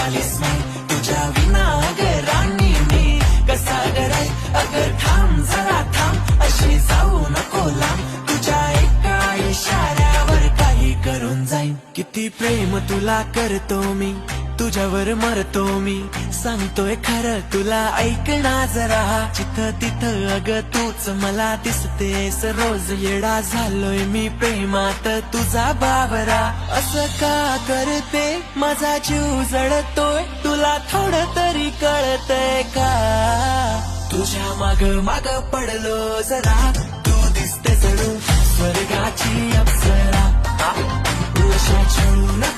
आलीस नाही तुझ्या विना अगं राणी मी कसा गराय अगं थांब जरा थांब अशी जाऊ नको लांब तुझ्या एका इशाऱ्यावर काही करून जाईन किती प्रेम तुला करतो मी तुझ्यावर मरतो मी सांगतोय खरं तुला ऐक ना जरा जिथं तिथं अगं तूच मला दिसतेस रोज येडा झालोय मी प्रेमात तुझा बाबरा असं का करते माझा जीव जळतोय तुला थोडं तरी कळतंय का तुझ्या माग माग पडलो जरा तू दिसते जणू स्वर्गाची अप्सरा उषा छळू नका